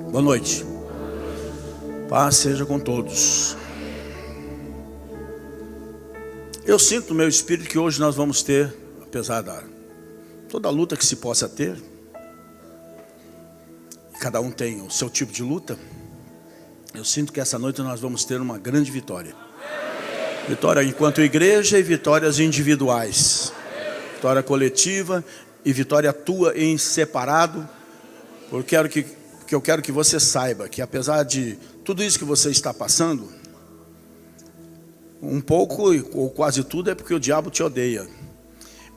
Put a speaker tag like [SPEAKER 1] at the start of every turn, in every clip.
[SPEAKER 1] Boa noite. Paz seja com todos. Eu sinto no meu espírito que hoje nós vamos ter, apesar da toda a luta que se possa ter, cada um tem o seu tipo de luta, eu sinto que essa noite nós vamos ter uma grande vitória. Vitória enquanto igreja e vitórias individuais. Vitória coletiva e vitória tua em separado. Porque eu quero que você saiba que apesar de tudo isso que você está passando, um pouco ou quase tudo é porque o diabo te odeia.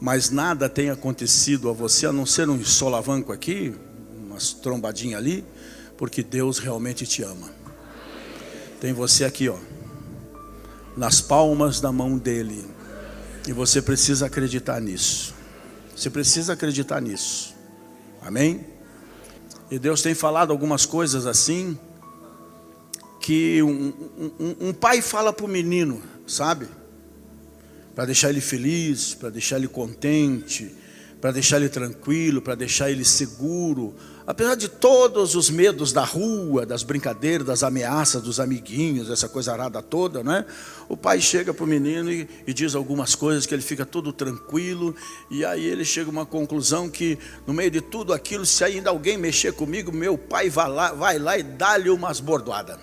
[SPEAKER 1] Mas nada tem acontecido a você, a não ser um solavanco aqui, umas trombadinhas ali, porque Deus realmente te ama. Tem você aqui, ó, nas palmas da mão dele. E você precisa acreditar nisso. Você precisa acreditar nisso. Amém? E Deus tem falado algumas coisas assim, que um pai fala para o menino, sabe? Para deixar ele feliz, para deixar ele contente, para deixar ele tranquilo, para deixar ele seguro. Apesar de todos os medos da rua, das brincadeiras, das ameaças dos amiguinhos, essa coisa arada toda, né? O pai chega para o menino e diz algumas coisas que ele fica todo tranquilo. E aí ele chega a uma conclusão que no meio de tudo aquilo, se ainda alguém mexer comigo, meu pai vai lá e dá-lhe umas bordoadas.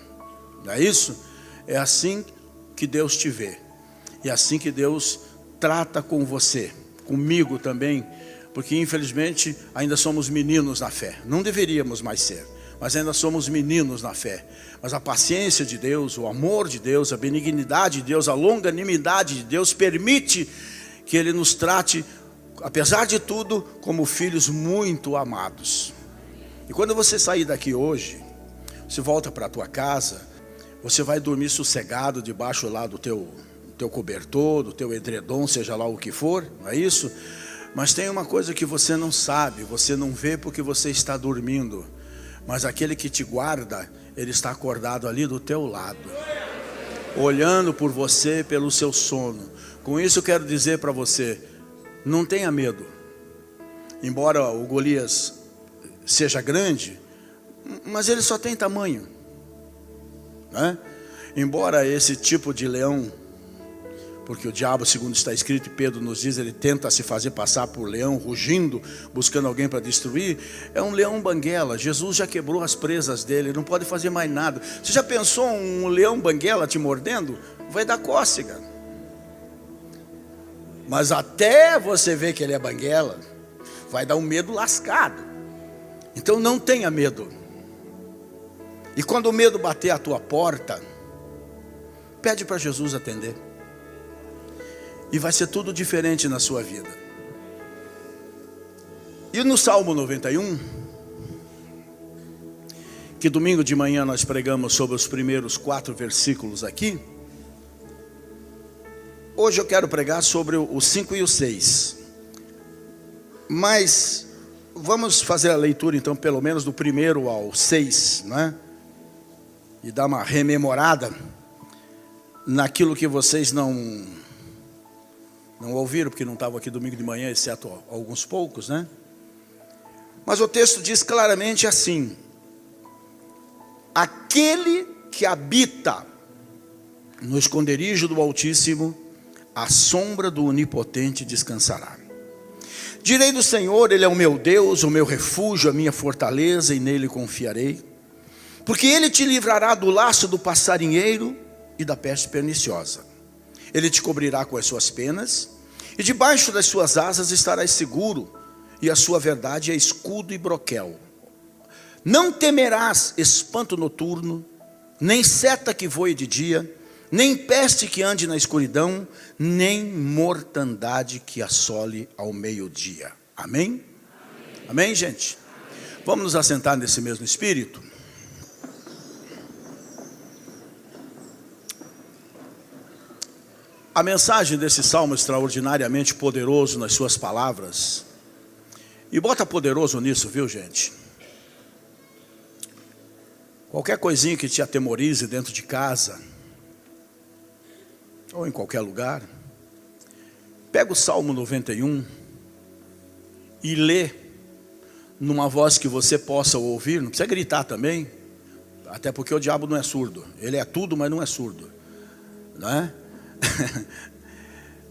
[SPEAKER 1] Não é isso? É assim que Deus te vê. E é assim que Deus trata com você, comigo também. Porque infelizmente ainda somos meninos na fé. Não deveríamos mais ser, mas ainda somos meninos na fé. Mas a paciência de Deus, o amor de Deus, a benignidade de Deus, a longanimidade de Deus permite que Ele nos trate, apesar de tudo, como filhos muito amados. E quando você sair daqui hoje, você volta para a tua casa, você vai dormir sossegado debaixo lá do teu cobertor, do teu edredom, seja lá o que for, não é isso? Mas tem uma coisa que você não sabe, você não vê porque você está dormindo. Mas aquele que te guarda, ele está acordado ali do teu lado, olhando por você pelo seu sono. Com isso eu quero dizer para você, não tenha medo. Embora o Golias seja grande, mas ele só tem tamanho, né? Embora esse tipo de leão, porque o diabo, segundo está escrito, e Pedro nos diz, ele tenta se fazer passar por leão, rugindo, buscando alguém para destruir. É um leão banguela. Jesus já quebrou as presas dele, não pode fazer mais nada. Você já pensou um leão banguela te mordendo? Vai dar cócega. Mas até você ver que ele é banguela, vai dar um medo lascado. Então não tenha medo. E quando o medo bater à tua porta, pede para Jesus atender. E vai ser tudo diferente na sua vida. E no Salmo 91, que domingo de manhã nós pregamos sobre os primeiros 4 versículos aqui, hoje eu quero pregar sobre o 5 e o 6. Mas vamos fazer a leitura então pelo menos do 1 ao 6, né? E dar uma rememorada naquilo que vocês não ouviram, porque não estavam aqui domingo de manhã, exceto alguns poucos, né? Mas o texto diz claramente assim: aquele que habita no esconderijo do Altíssimo, à sombra do Onipotente descansará. Direi do Senhor, Ele é o meu Deus, o meu refúgio, a minha fortaleza, e nele confiarei. Porque Ele te livrará do laço do passarinheiro e da peste perniciosa. Ele te cobrirá com as suas penas, e debaixo das suas asas estarás seguro, e a sua verdade é escudo e broquel. Não temerás espanto noturno, nem seta que voe de dia, nem peste que ande na escuridão, nem mortandade que assole ao meio-dia. Amém? Amém, gente? Vamos nos assentar nesse mesmo espírito? A mensagem desse salmo extraordinariamente poderoso nas suas palavras, e bota poderoso nisso, viu, gente? Qualquer coisinha que te atemorize dentro de casa, ou em qualquer lugar, pega o Salmo 91 e lê numa voz que você possa ouvir, não precisa gritar também, Até porque o diabo não é surdo. Ele é tudo, mas não é surdo, não é?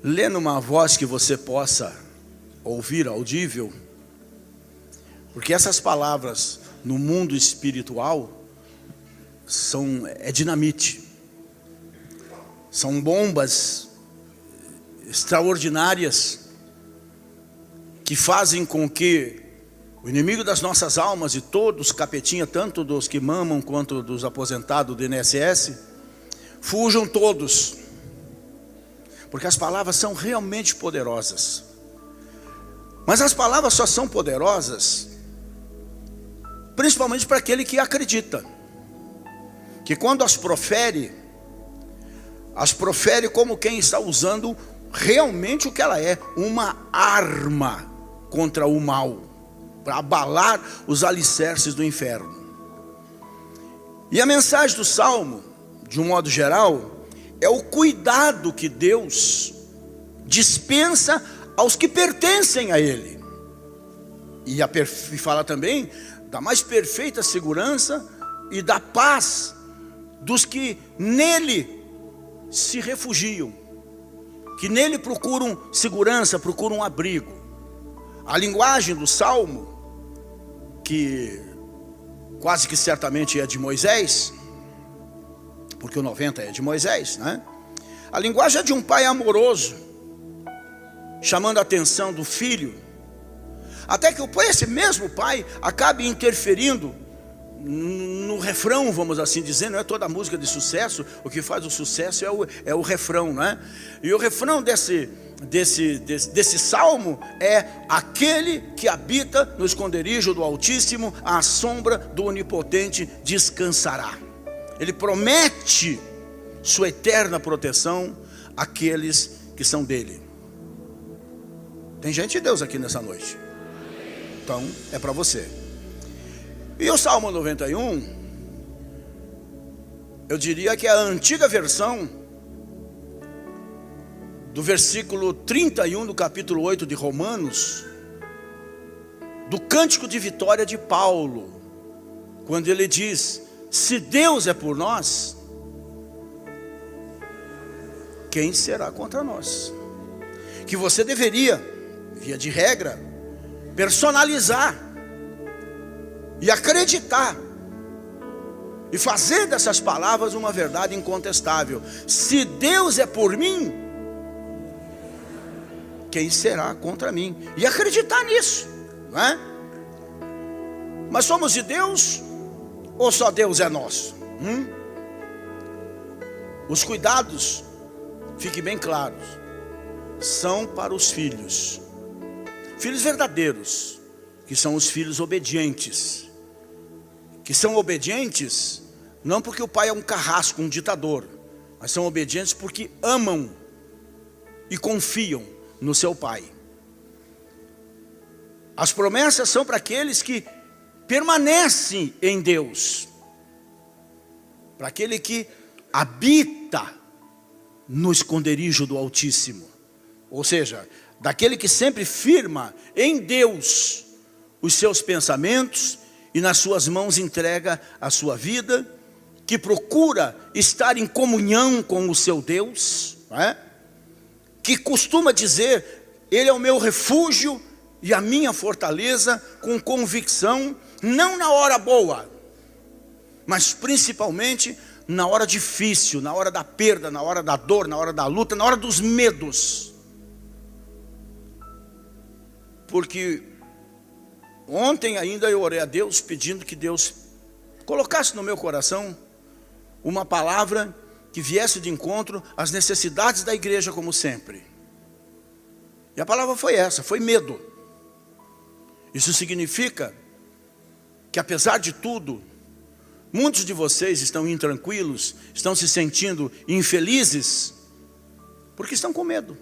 [SPEAKER 1] Lê numa voz que você possa ouvir, audível. Porque essas palavras no mundo espiritual é dinamite. São bombas extraordinárias que fazem com que o inimigo das nossas almas e todos, capetinha, tanto dos que mamam quanto dos aposentados do INSS, fujam todos. Porque as palavras são realmente poderosas. Mas as palavras só são poderosas principalmente para aquele que acredita. Que quando as profere como quem está usando realmente o que ela é, uma arma contra o mal, para abalar os alicerces do inferno. E a mensagem do Salmo, de um modo geral, é o cuidado que Deus dispensa aos que pertencem a Ele. E fala também da mais perfeita segurança e da paz dos que nele se refugiam, que nele procuram segurança, procuram abrigo. A linguagem do Salmo, que quase que certamente é de Moisés, porque o 90 é de Moisés, né? A linguagem é de um pai amoroso, chamando a atenção do filho, até que esse mesmo pai acabe interferindo no refrão, vamos assim dizer. Não é toda música de sucesso, o que faz o sucesso é o refrão, né? E o refrão desse salmo é: aquele que habita no esconderijo do Altíssimo, à sombra do Onipotente descansará. Ele promete sua eterna proteção àqueles que são dele. Tem gente de Deus aqui nessa noite. Então é para você. E o Salmo 91, eu diria que é a antiga versão do versículo 31 do capítulo 8 de Romanos, do cântico de vitória de Paulo, quando ele diz: se Deus é por nós, quem será contra nós? Que você deveria, via de regra, personalizar e acreditar e fazer dessas palavras uma verdade incontestável. Se Deus é por mim, quem será contra mim? E acreditar nisso, não é? Mas somos de Deus ou só Deus é nosso? Os cuidados, fiquem bem claros, são para os filhos. Filhos verdadeiros, que são os filhos obedientes. Que são obedientes não porque o pai é um carrasco, um ditador, mas são obedientes porque amam e confiam no seu pai. As promessas são para aqueles que permanecem em Deus, para aquele que habita no esconderijo do Altíssimo, ou seja, daquele que sempre firma em Deus os seus pensamentos e nas suas mãos entrega a sua vida, que procura estar em comunhão com o seu Deus, não é? Que costuma dizer: Ele é o meu refúgio e a minha fortaleza, com convicção, não na hora boa, mas principalmente na hora difícil, na hora da perda, na hora da dor, na hora da luta, na hora dos medos. Porque ontem ainda eu orei a Deus pedindo que Deus colocasse no meu coração uma palavra que viesse de encontro às necessidades da igreja, como sempre. E a palavra foi essa, foi medo. Isso significa que, apesar de tudo, muitos de vocês estão intranquilos, estão se sentindo infelizes, porque estão com medo.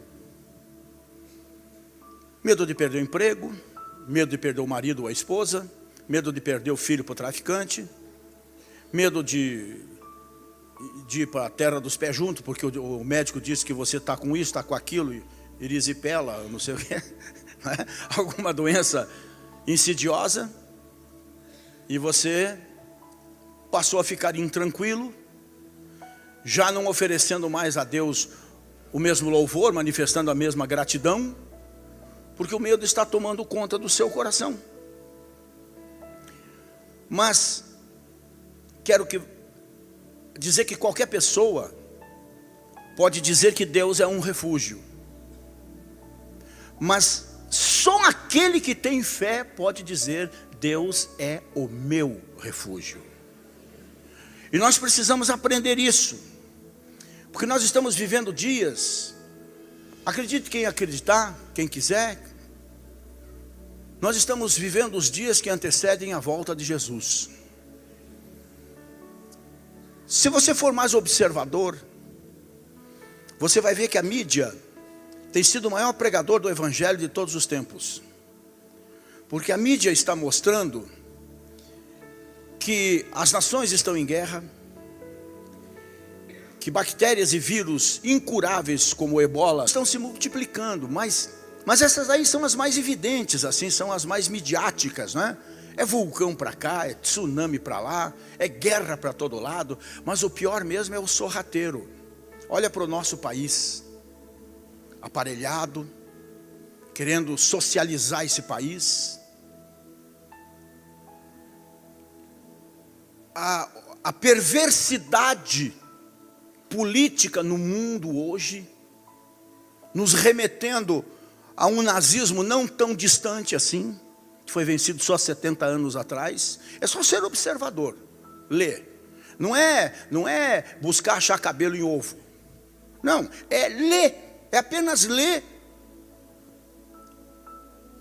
[SPEAKER 1] Medo de perder o emprego, medo de perder o marido ou a esposa, medo de perder o filho para o traficante, medo de ir para a terra dos pés juntos, porque o médico disse que você está com isso, está com aquilo, erisipela, não sei o que, né? Alguma doença insidiosa, e você passou a ficar intranquilo, já não oferecendo mais a Deus o mesmo louvor, manifestando a mesma gratidão, porque o medo está tomando conta do seu coração. Mas quero dizer que qualquer pessoa pode dizer que Deus é um refúgio, mas só aquele que tem fé pode dizer: Deus é o meu refúgio. E nós precisamos aprender isso, porque nós estamos vivendo dias, acredite quem acreditar, quem quiser, nós estamos vivendo os dias que antecedem a volta de Jesus. Se você for mais observador, você vai ver que a mídia tem sido o maior pregador do evangelho de todos os tempos. Porque a mídia está mostrando que as nações estão em guerra, que bactérias e vírus incuráveis como o ebola estão se multiplicando, mas essas aí são as mais evidentes, assim, são as mais midiáticas, né? É vulcão para cá, é tsunami para lá, é guerra para todo lado, mas o pior mesmo é o sorrateiro. Olha para o nosso país, aparelhado, querendo socializar esse país. A perversidade política no mundo hoje, nos remetendo a um nazismo não tão distante assim, que foi vencido só 70 anos atrás. É só ser observador, ler. Não é buscar achar cabelo em ovo. Não, é ler, é apenas ler.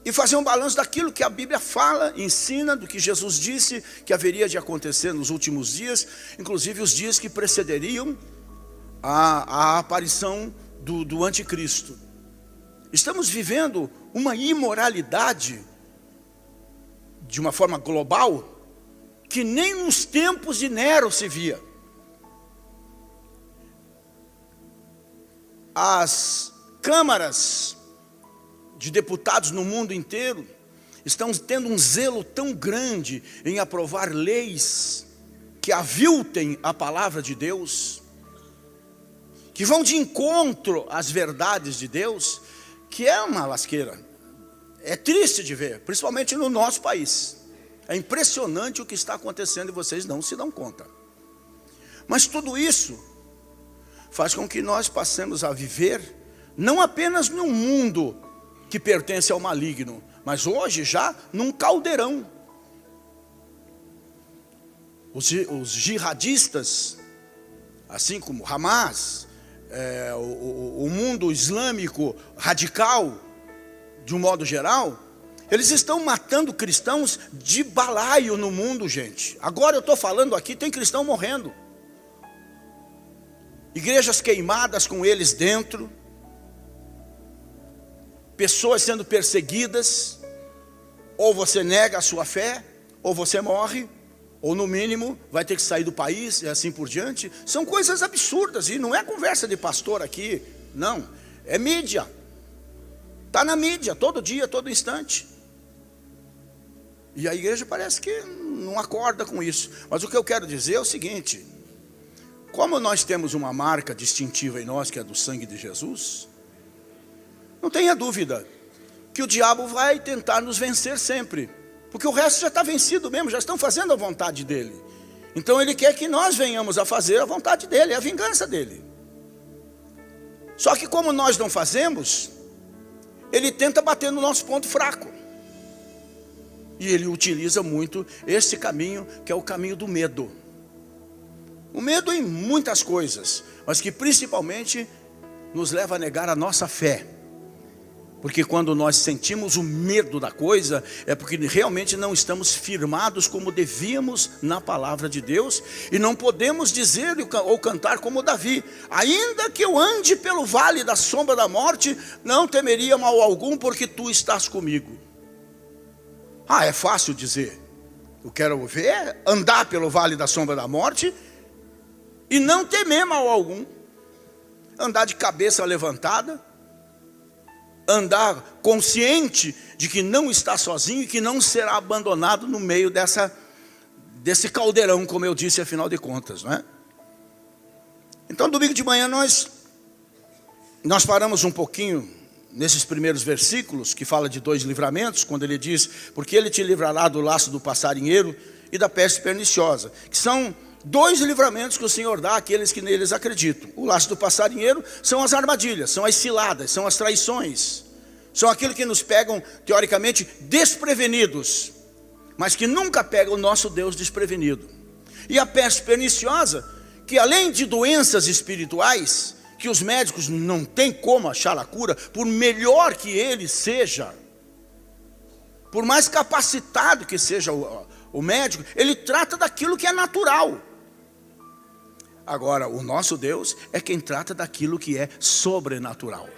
[SPEAKER 1] E fazer um balanço daquilo que a Bíblia fala, ensina, do que Jesus disse que haveria de acontecer nos últimos dias, inclusive os dias que precederiam a aparição do anticristo. Estamos vivendo uma imoralidade de uma forma global que nem nos tempos de Nero se via. As câmaras de deputados no mundo inteiro estão tendo um zelo tão grande em aprovar leis que aviltem a palavra de Deus, que vão de encontro às verdades de Deus, que é uma lasqueira. É triste de ver, principalmente no nosso país. É impressionante o que está acontecendo e vocês não se dão conta. Mas tudo isso faz com que nós passemos a viver não apenas num mundo que pertence ao maligno, mas hoje já num caldeirão. Os jihadistas, assim como Hamas, o mundo islâmico radical, de um modo geral, eles estão matando cristãos de balaio no mundo, gente. Agora eu estou falando aqui, tem cristão morrendo. Igrejas queimadas com eles dentro. Pessoas sendo perseguidas. Ou você nega a sua fé, ou você morre, ou no mínimo vai ter que sair do país, e assim por diante. São coisas absurdas, e não é conversa de pastor aqui, não. É mídia. Está na mídia, todo dia, todo instante. E a igreja parece que não acorda com isso. Mas o que eu quero dizer é o seguinte: como nós temos uma marca distintiva em nós, que é do sangue de Jesus, não tenha dúvida que o diabo vai tentar nos vencer sempre, porque o resto já está vencido mesmo, já estão fazendo a vontade dele. Então ele quer que nós venhamos a fazer a vontade dele, a vingança dele. Só que como nós não fazemos, ele tenta bater no nosso ponto fraco. E ele utiliza muito esse caminho, que é o caminho do medo. O medo em muitas coisas, mas que principalmente nos leva a negar a nossa fé. Porque quando nós sentimos o medo da coisa, é porque realmente não estamos firmados como devíamos na palavra de Deus. E não podemos dizer ou cantar como Davi: ainda que eu ande pelo vale da sombra da morte, não temeria mal algum, porque tu estás comigo. É fácil dizer. Eu quero ver andar pelo vale da sombra da morte e não temer mal algum. Andar de cabeça levantada, andar consciente de que não está sozinho e que não será abandonado no meio desse caldeirão, como eu disse, afinal de contas, não é? Então, domingo de manhã nós paramos um pouquinho nesses primeiros versículos, que fala de 2 livramentos, quando ele diz, porque ele te livrará do laço do passarinheiro e da peste perniciosa, que são 2 livramentos que o Senhor dá àqueles que neles acreditam. O laço do passarinheiro são as armadilhas, são as ciladas, são as traições, são aquilo que nos pegam, teoricamente, desprevenidos, mas que nunca pegam o nosso Deus desprevenido. E a peste perniciosa, que além de doenças espirituais, que os médicos não têm como achar a cura, por melhor que ele seja, por mais capacitado que seja o médico, ele trata daquilo que é natural. Agora, o nosso Deus é quem trata daquilo que é sobrenatural.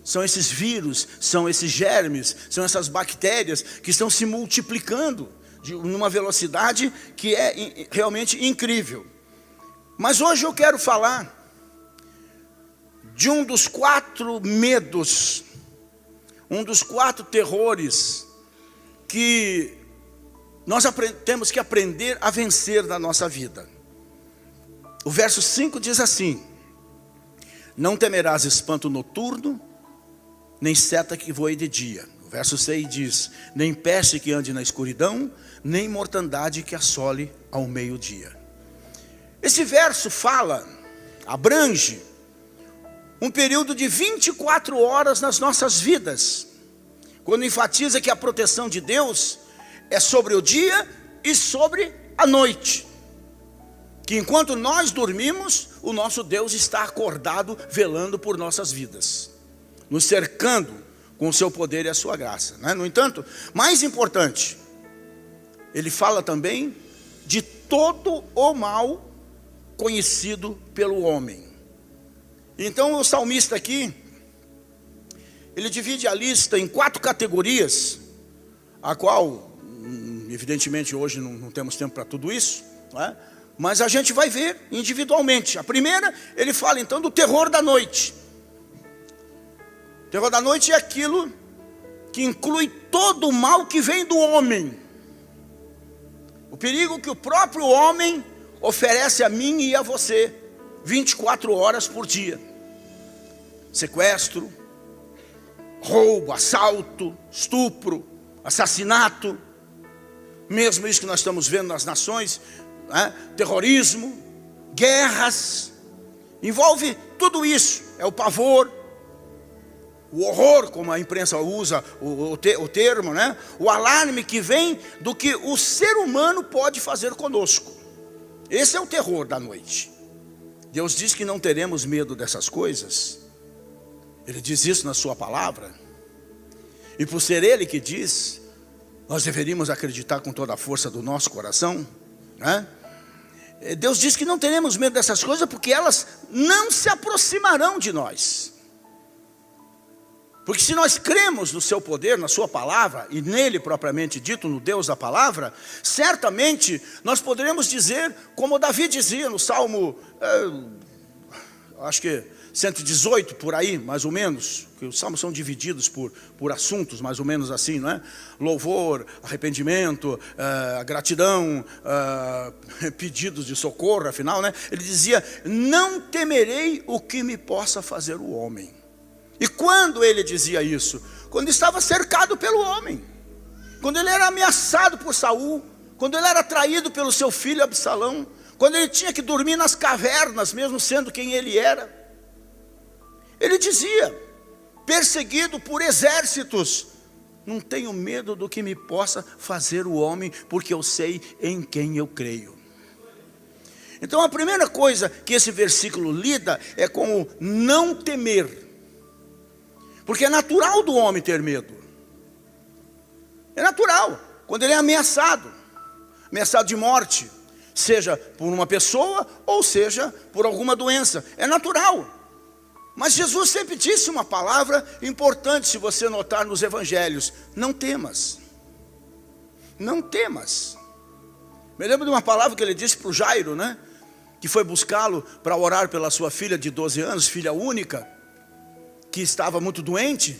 [SPEAKER 1] São esses vírus, são esses germes, são essas bactérias que estão se multiplicando numa velocidade que é realmente incrível. Mas hoje eu quero falar de um dos 4 medos, um dos 4 terrores que nós temos que aprender a vencer na nossa vida. O verso 5 diz assim: não temerás espanto noturno, nem seta que voe de dia. O verso 6 diz: nem peste que ande na escuridão, nem mortandade que assole ao meio-dia. Esse verso abrange um período de 24 horas nas nossas vidas, quando enfatiza que a proteção de Deus é sobre o dia e sobre a noite, que enquanto nós dormimos, o nosso Deus está acordado, velando por nossas vidas, nos cercando com o seu poder e a sua graça, né? No entanto, mais importante, ele fala também de todo o mal conhecido pelo homem. Então o salmista aqui, ele divide a lista em 4 categorias, a qual, evidentemente hoje não temos tempo para tudo isso, né? Mas a gente vai ver individualmente. A primeira, ele fala então do terror da noite. O terror da noite é aquilo que inclui todo o mal que vem do homem, o perigo que o próprio homem oferece a mim e a você, 24 horas por dia. Sequestro, roubo, assalto, estupro, assassinato, mesmo isso que nós estamos vendo nas nações, né? Terrorismo, guerras, envolve tudo isso. É o pavor, o horror, como a imprensa usa o termo, né? O alarme que vem do que o ser humano pode fazer conosco. Esse é o terror da noite. Deus diz que não teremos medo dessas coisas. Ele diz isso na sua palavra. E por ser Ele que diz, nós deveríamos acreditar com toda a força do nosso coração, né? Deus diz que não teremos medo dessas coisas, porque elas não se aproximarão de nós. Porque se nós cremos no seu poder, na sua palavra, e nele propriamente dito, no Deus da palavra, certamente nós poderemos dizer, como Davi dizia no Salmo, acho que 118 por aí, mais ou menos, que os salmos são divididos por assuntos, mais ou menos assim, não é? Louvor, arrependimento, gratidão, pedidos de socorro, afinal, né? Ele dizia: não temerei o que me possa fazer o homem. E quando ele dizia isso? Quando estava cercado pelo homem, quando ele era ameaçado por Saul, quando ele era traído pelo seu filho Absalão, quando ele tinha que dormir nas cavernas, mesmo sendo quem ele era. Ele dizia, perseguido por exércitos: não tenho medo do que me possa fazer o homem, porque eu sei em quem eu creio. Então a primeira coisa que esse versículo lida é com o não temer. Porque é natural do homem ter medo. É natural, quando ele é ameaçado de morte, seja por uma pessoa ou seja por alguma doença. É natural. Mas Jesus sempre disse uma palavra importante, se você notar nos evangelhos: não temas. Não temas. Me lembro de uma palavra que ele disse para o Jairo, né? Que foi buscá-lo para orar pela sua filha de 12 anos, filha única, que estava muito doente.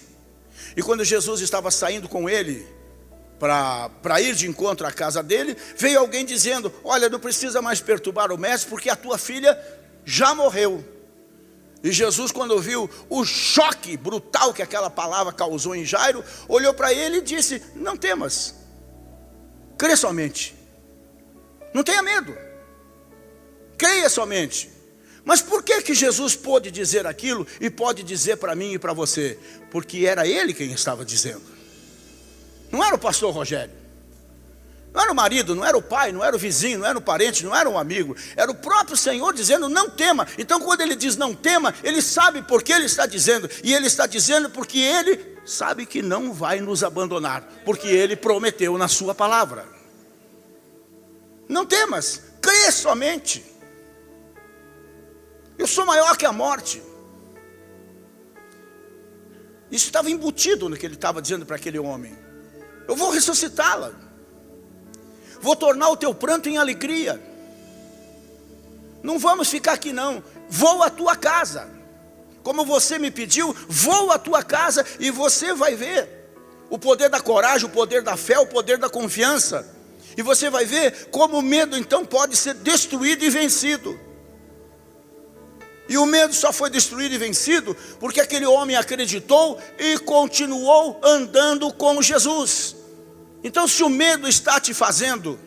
[SPEAKER 1] E quando Jesus estava saindo com ele para ir de encontro à casa dele, veio alguém dizendo: olha, não precisa mais perturbar o mestre, porque a tua filha já morreu. E Jesus, quando viu o choque brutal que aquela palavra causou em Jairo, olhou para ele e disse: não temas, crê somente, não tenha medo, creia somente. Mas por que Jesus pôde dizer aquilo e pode dizer para mim e para você? Porque era ele quem estava dizendo. Não era o pastor Rogério, não era o marido, não era o pai, não era o vizinho, não era o parente, não era um amigo. Era o próprio Senhor dizendo: não tema. Então quando ele diz não tema, ele sabe por que ele está dizendo. E ele está dizendo porque ele sabe que não vai nos abandonar, porque ele prometeu na sua palavra. Não temas, crê somente. Eu sou maior que a morte. Isso estava embutido no que ele estava dizendo para aquele homem. Eu vou ressuscitá-la, vou tornar o teu pranto em alegria. Não vamos ficar aqui não, vou à tua casa. Como você me pediu, vou à tua casa e você vai ver o poder da coragem, o poder da fé, o poder da confiança. E você vai ver como o medo então pode ser destruído e vencido. E o medo só foi destruído e vencido porque aquele homem acreditou e continuou andando com Jesus. Então, se o medo está te fazendo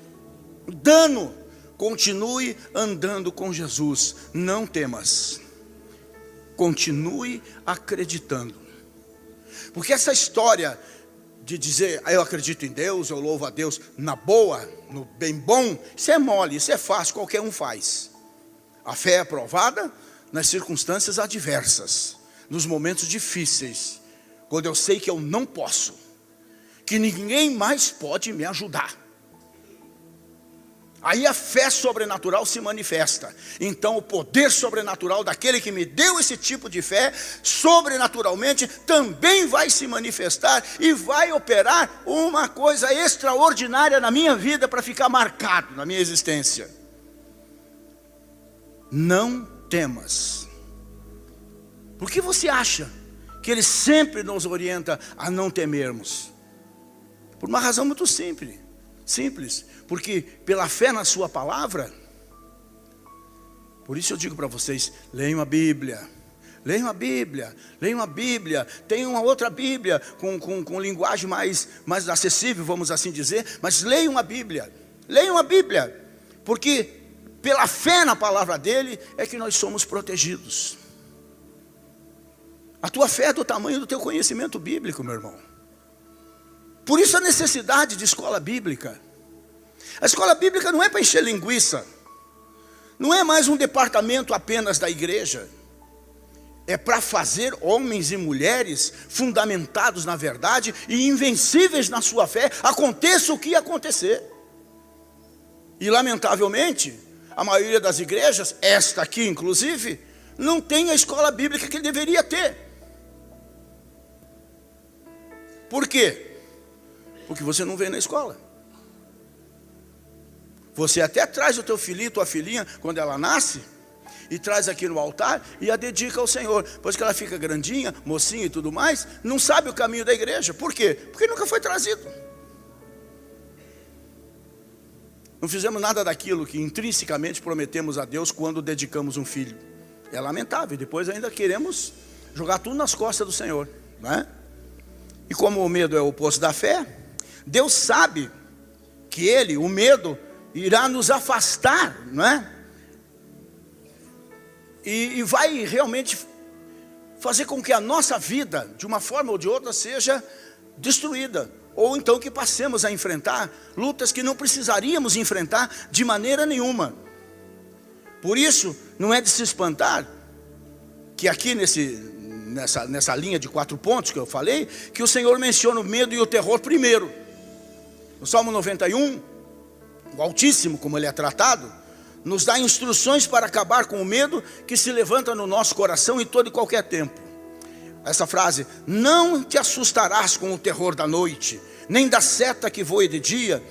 [SPEAKER 1] dano, continue andando com Jesus. Não temas, continue acreditando. Porque essa história de dizer: eu acredito em Deus, eu louvo a Deus, na boa, no bem bom, isso é mole, isso é fácil, qualquer um faz. A fé é aprovada nas circunstâncias adversas, nos momentos difíceis, quando eu sei que eu não posso, que ninguém mais pode me ajudar. Aí a fé sobrenatural se manifesta. Então o poder sobrenatural daquele que me deu esse tipo de fé, sobrenaturalmente também vai se manifestar e vai operar uma coisa extraordinária na minha vida, para ficar marcado na minha existência. Não temas. Por que você acha que ele sempre nos orienta a não temermos? Por uma razão muito simples, porque pela fé na sua palavra. Por isso eu digo para vocês: leiam a Bíblia, leiam a Bíblia, leiam a Bíblia. Tem uma outra Bíblia com linguagem mais acessível, vamos assim dizer, mas leiam a Bíblia, porque pela fé na palavra dele é que nós somos protegidos. A tua fé é do tamanho do teu conhecimento bíblico, meu irmão. Por isso a necessidade de escola bíblica. A escola bíblica não é para encher linguiça, não é mais um departamento apenas da igreja. É para fazer homens e mulheres fundamentados na verdade e invencíveis na sua fé, aconteça o que acontecer. E lamentavelmente, a maioria das igrejas, esta aqui inclusive, não tem a escola bíblica que deveria ter. Por quê? Porque você não vem na escola. Você até traz o teu filhinho, tua filhinha, quando ela nasce, e traz aqui no altar e a dedica ao Senhor. Depois que ela fica grandinha, mocinha e tudo mais, não sabe o caminho da igreja. Por quê? Porque nunca foi trazido. Não fizemos nada daquilo que intrinsecamente prometemos a Deus quando dedicamos um filho. É lamentável. E depois ainda queremos jogar tudo nas costas do Senhor, não é? E como o medo é o oposto da fé, Deus sabe que ele, o medo, irá nos afastar, não é? E vai realmente fazer com que a nossa vida, de uma forma ou de outra, seja destruída. Ou então que passemos a enfrentar lutas que não precisaríamos enfrentar de maneira nenhuma. Por isso, não é de se espantar que aqui nessa linha de 4 pontos que eu falei, que o Senhor menciona o medo e o terror primeiro. No Salmo 91, o Altíssimo, como ele é tratado, nos dá instruções para acabar com o medo que se levanta no nosso coração em todo e qualquer tempo. Essa frase: não te assustarás com o terror da noite, nem da seta que voe de dia,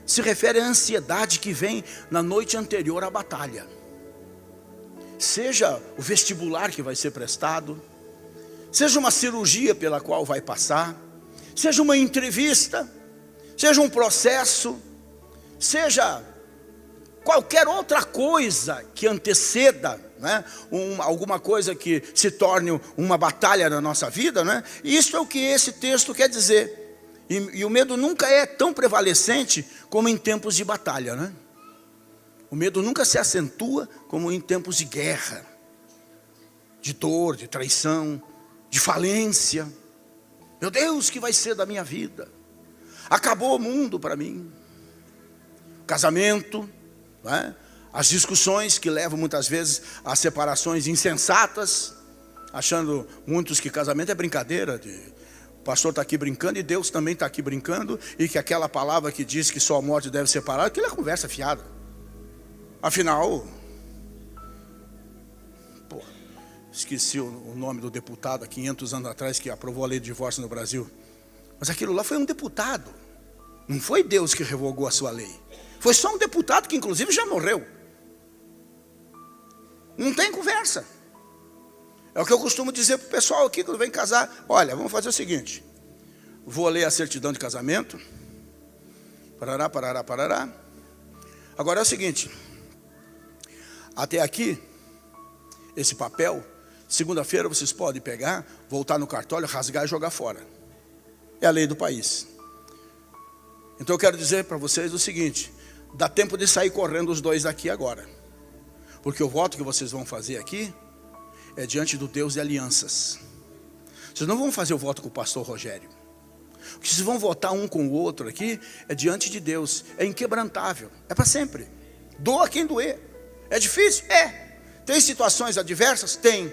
[SPEAKER 1] se refere à ansiedade que vem na noite anterior à batalha. Seja o vestibular que vai ser prestado, seja uma cirurgia pela qual vai passar, seja uma entrevista, seja um processo, seja qualquer outra coisa que anteceda, né, alguma coisa que se torne uma batalha na nossa vida, né? Isso é o que esse texto quer dizer. E o medo nunca é tão prevalecente como em tempos de batalha, né? O medo nunca se acentua como em tempos de guerra, de dor, de traição, de falência. Meu Deus, o que vai ser da minha vida? Acabou o mundo para mim. Casamento, né? As discussões que levam muitas vezes a separações insensatas, achando muitos que casamento é brincadeira. O pastor está aqui brincando e Deus também está aqui brincando, e que aquela palavra que diz que só a morte deve separar, aquilo é conversa fiada. Afinal, esqueci o nome do deputado há 500 anos atrás que aprovou a lei de divórcio no Brasil. Mas aquilo lá foi um deputado. Não foi Deus que revogou a sua lei. Foi só um deputado que inclusive já morreu. Não tem conversa. É o que eu costumo dizer para o pessoal aqui quando vem casar. Olha, vamos fazer o seguinte. Vou ler a certidão de casamento. Parará, parará, parará. Agora é o seguinte. Até aqui, esse papel, segunda-feira vocês podem pegar, voltar no cartório, rasgar e jogar fora. É a lei do país. Então eu quero dizer para vocês o seguinte. Dá tempo de sair correndo os dois daqui agora. Porque o voto que vocês vão fazer aqui é diante do Deus de alianças. Vocês não vão fazer o voto com o pastor Rogério. O que vocês vão votar um com o outro aqui é diante de Deus. É inquebrantável. É para sempre. Doa quem doer. É difícil? É. Tem situações adversas? Tem.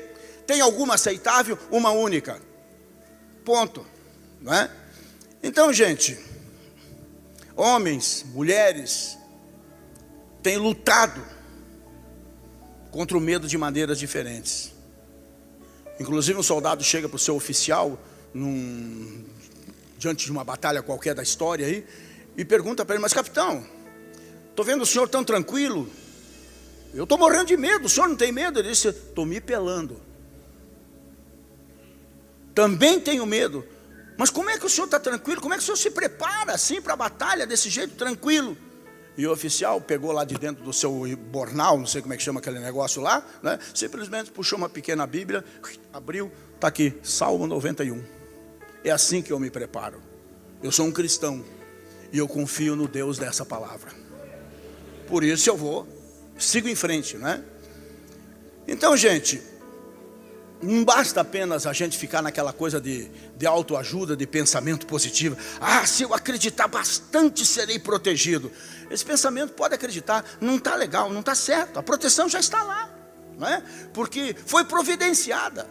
[SPEAKER 1] Tem alguma aceitável? Uma única. Ponto. Não é? Então, gente, homens, mulheres, têm lutado contra o medo de maneiras diferentes. Inclusive um soldado chega para o seu oficial diante de uma batalha qualquer da história aí, e pergunta para ele: mas capitão, estou vendo o senhor tão tranquilo, eu estou morrendo de medo, o senhor não tem medo? Ele disse: estou me pelando. Também tenho medo. Mas como é que o senhor está tranquilo? Como é que o senhor se prepara assim para a batalha desse jeito tranquilo? E o oficial pegou lá de dentro do seu bornal, não sei como é que chama aquele negócio lá, né? Simplesmente puxou uma pequena Bíblia, abriu, está aqui, Salmo 91. É assim que eu me preparo. Eu sou um cristão e eu confio no Deus dessa palavra. Por isso eu sigo em frente, né? Então, gente, não basta apenas a gente ficar naquela coisa de autoajuda, de pensamento positivo. Ah, se eu acreditar bastante, serei protegido. Esse pensamento, pode acreditar, não está legal, não está certo. A proteção já está lá, não é? Porque foi providenciada.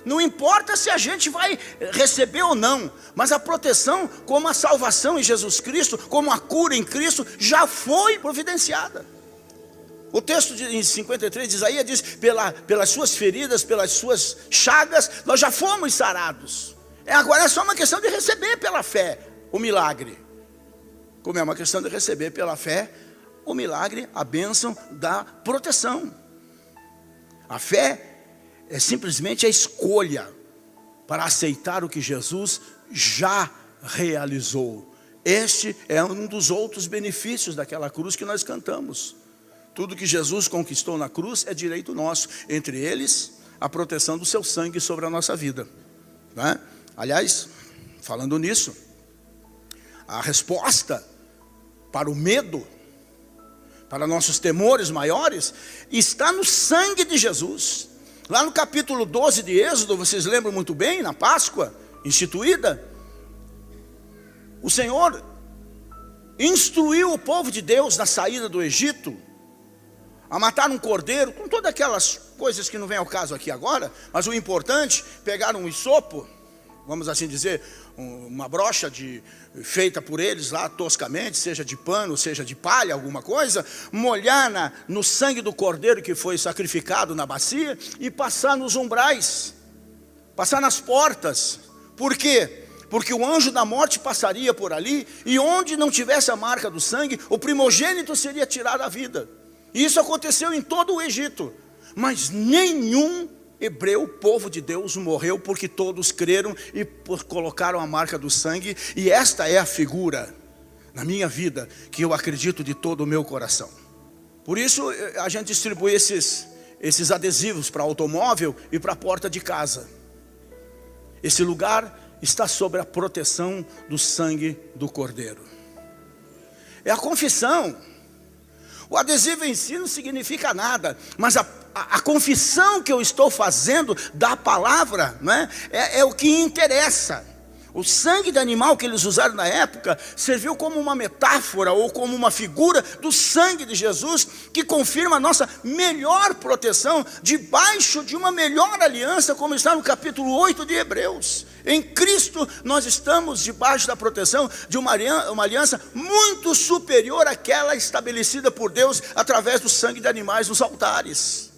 [SPEAKER 1] Não importa se a gente vai receber ou não, mas a proteção, como a salvação em Jesus Cristo, como a cura em Cristo, já foi providenciada. O texto em 53 de Isaías diz: pelas suas feridas, pelas suas chagas, nós já fomos sarados. Agora é só uma questão de receber pela fé o milagre. Como é uma questão de receber pela fé o milagre, a bênção da proteção. A fé é simplesmente a escolha para aceitar o que Jesus já realizou. Este é um dos outros benefícios daquela cruz que nós cantamos. Tudo que Jesus conquistou na cruz é direito nosso. Entre eles, a proteção do seu sangue sobre a nossa vida, né? Aliás, falando nisso, a resposta para o medo, para nossos temores maiores, está no sangue de Jesus. Lá no capítulo 12 de Êxodo, vocês lembram muito bem, na Páscoa instituída, o Senhor instruiu o povo de Deus na saída do Egito a matar um cordeiro, com todas aquelas coisas que não vem ao caso aqui agora, mas o importante, pegar um hisopo, vamos assim dizer, uma brocha feita por eles lá toscamente, seja de pano, seja de palha, alguma coisa, molhar no sangue do cordeiro que foi sacrificado na bacia e passar nos umbrais, passar nas portas. Por quê? Porque o anjo da morte passaria por ali, e onde não tivesse a marca do sangue, o primogênito seria tirado da vida. Isso aconteceu em todo o Egito, mas nenhum hebreu, povo de Deus, morreu, porque todos creram e colocaram a marca do sangue. E esta é a figura na minha vida, que eu acredito de todo o meu coração. Por isso a gente distribui esses adesivos para automóvel e para a porta de casa. Esse lugar está sob a proteção do sangue do Cordeiro. É a confissão. O adesivo em si não significa nada, mas a confissão que eu estou fazendo da palavra, né, é o que interessa. O sangue de animal que eles usaram na época serviu como uma metáfora ou como uma figura do sangue de Jesus, que confirma a nossa melhor proteção debaixo de uma melhor aliança, como está no capítulo 8 de Hebreus. Em Cristo nós estamos debaixo da proteção de uma aliança muito superior àquela estabelecida por Deus através do sangue de animais nos altares.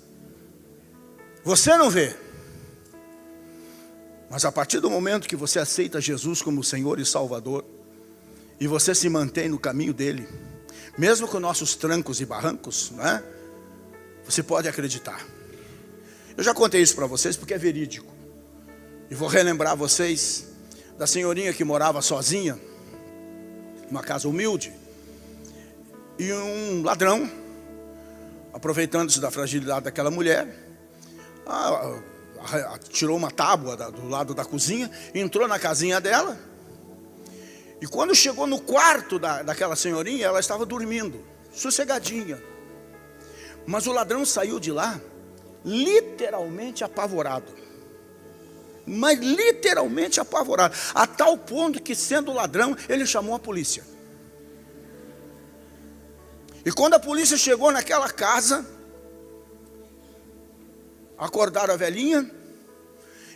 [SPEAKER 1] Você não vê, mas a partir do momento que você aceita Jesus como Senhor e Salvador, e você se mantém no caminho dele, mesmo com nossos trancos e barrancos, né, você pode acreditar. Eu já contei isso para vocês porque é verídico. E vou relembrar vocês da senhorinha que morava sozinha, numa casa humilde, e um ladrão, aproveitando-se da fragilidade daquela mulher, tirou uma tábua do lado da cozinha, entrou na casinha dela, e quando chegou no quarto daquela senhorinha, ela estava dormindo, sossegadinha. Mas o ladrão saiu de lá, literalmente apavorado. Mas literalmente apavorado, a tal ponto que, sendo ladrão, ele chamou a polícia. E quando a polícia chegou naquela casa, acordaram a velhinha,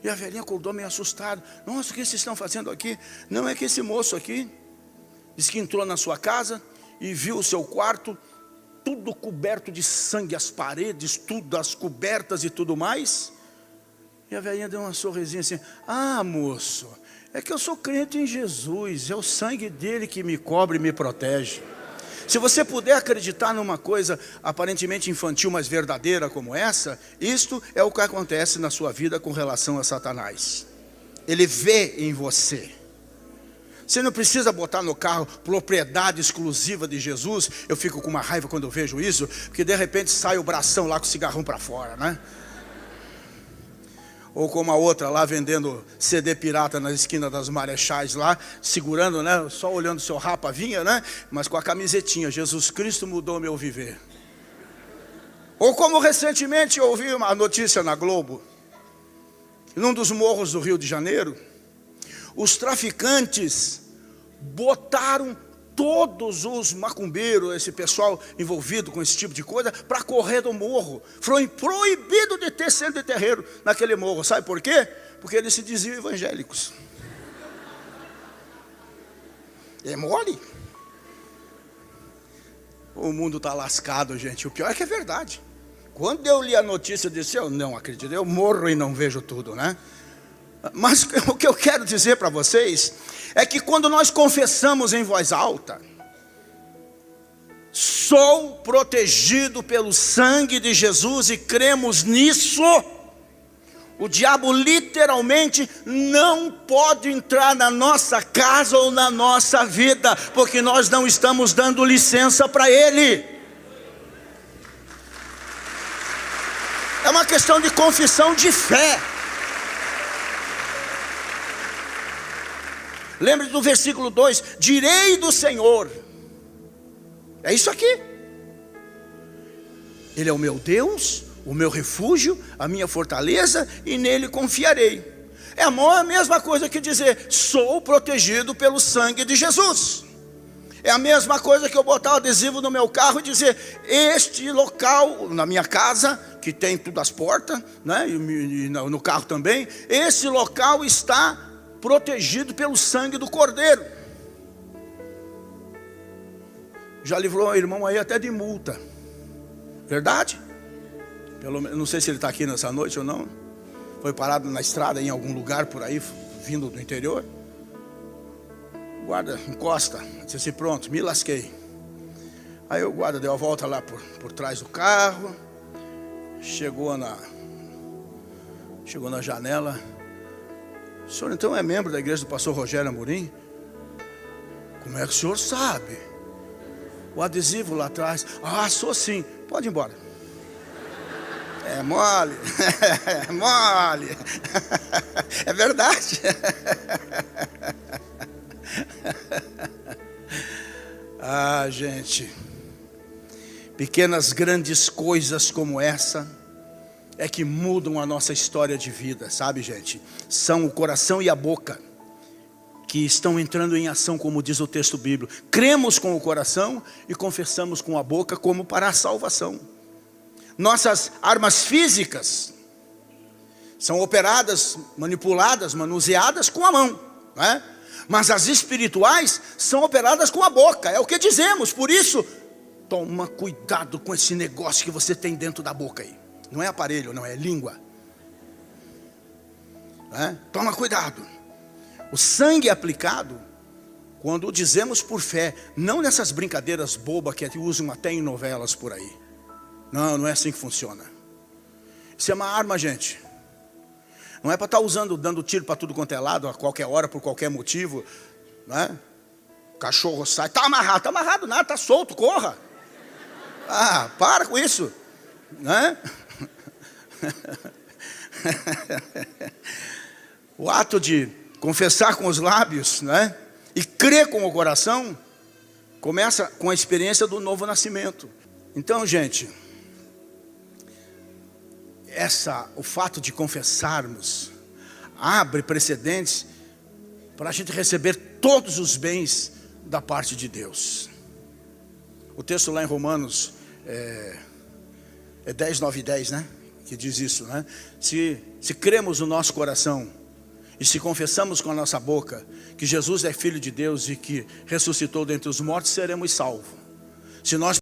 [SPEAKER 1] e a velhinha acordou meio assustada. Nossa, o que vocês estão fazendo aqui? Não, é que esse moço aqui disse que entrou na sua casa e viu o seu quarto tudo coberto de sangue, as paredes, tudo, as cobertas e tudo mais. E a velhinha deu uma sorrisinha assim: ah, moço, é que eu sou crente em Jesus, é o sangue dele que me cobre e me protege. Se você puder acreditar numa coisa aparentemente infantil, mas verdadeira como essa, isto é o que acontece na sua vida com relação a Satanás. Ele vê em você. Você não precisa botar no carro propriedade exclusiva de Jesus. Eu fico com uma raiva quando eu vejo isso, porque de repente sai o bração lá com o cigarrão para fora, né? Ou como a outra lá vendendo CD pirata na esquina das Marechais lá, segurando, né, só olhando seu rapa vinha, né, mas com a camisetinha: Jesus Cristo mudou meu viver. Ou como recentemente eu ouvi uma notícia na Globo, num dos morros do Rio de Janeiro, os traficantes botaram todos os macumbeiros, esse pessoal envolvido com esse tipo de coisa, para correr do morro. Foi proibido de ter centro de terreiro naquele morro. Sabe por quê? Porque eles se diziam evangélicos. É mole. O mundo está lascado, gente. O pior é que é verdade. Quando eu li a notícia, eu disse: eu não acredito, eu morro e não vejo tudo, né? Mas o que eu quero dizer para vocês é que quando nós confessamos em voz alta: sou protegido pelo sangue de Jesus, e cremos nisso, o diabo literalmente não pode entrar na nossa casa ou na nossa vida, porque nós não estamos dando licença para ele. É uma questão de confissão de fé. Lembre do versículo 2: direi do Senhor. É isso aqui. Ele é o meu Deus, o meu refúgio, a minha fortaleza, e nele confiarei. É a mesma coisa que dizer: sou protegido pelo sangue de Jesus. É a mesma coisa que eu botar o adesivo no meu carro e dizer: este local, na minha casa, que tem tudo as portas, né, e no carro também, esse local está protegido pelo sangue do Cordeiro. Já livrou o irmão aí até de multa. Verdade? Não sei se ele está aqui nessa noite ou não. Foi parado na estrada em algum lugar por aí, vindo do interior. Guarda, encosta. Disse assim: pronto, me lasquei. Aí o guarda deu a volta lá por trás do carro. Chegou na janela. O senhor então é membro da igreja do pastor Rogério Amorim? Como é que o senhor sabe? O adesivo lá atrás. Ah, sou sim. Pode ir embora. É mole. É mole. É verdade. Ah, gente. Pequenas grandes coisas como essa é que mudam a nossa história de vida, sabe, gente? São o coração e a boca que estão entrando em ação, como diz o texto bíblico. Cremos com o coração e confessamos com a boca, como para a salvação. Nossas armas físicas são operadas, manipuladas, manuseadas com a mão, não é? Mas as espirituais são operadas com a boca, é o que dizemos. Por isso, toma cuidado com esse negócio que você tem dentro da boca aí. Não é aparelho, não, é língua. Toma cuidado. O sangue é aplicado quando o dizemos por fé, não nessas brincadeiras bobas que usam até em novelas por aí. Não, não é assim que funciona. Isso é uma arma, gente. Não é para estar usando, dando tiro para tudo quanto é lado, a qualquer hora, por qualquer motivo, né? O cachorro sai, está amarrado nada, está solto, corra. Ah, para com isso, né? O ato de confessar com os lábios, né? E crer com o coração, começa com a experiência do novo nascimento. Então, gente, o fato de confessarmos abre precedentes para a gente receber todos os bens da parte de Deus. O texto lá em Romanos é 10, 9 e 10, né? Que diz isso, né? Se cremos no nosso coração e se confessamos com a nossa boca que Jesus é Filho de Deus e que ressuscitou dentre os mortos, seremos salvos. Se nós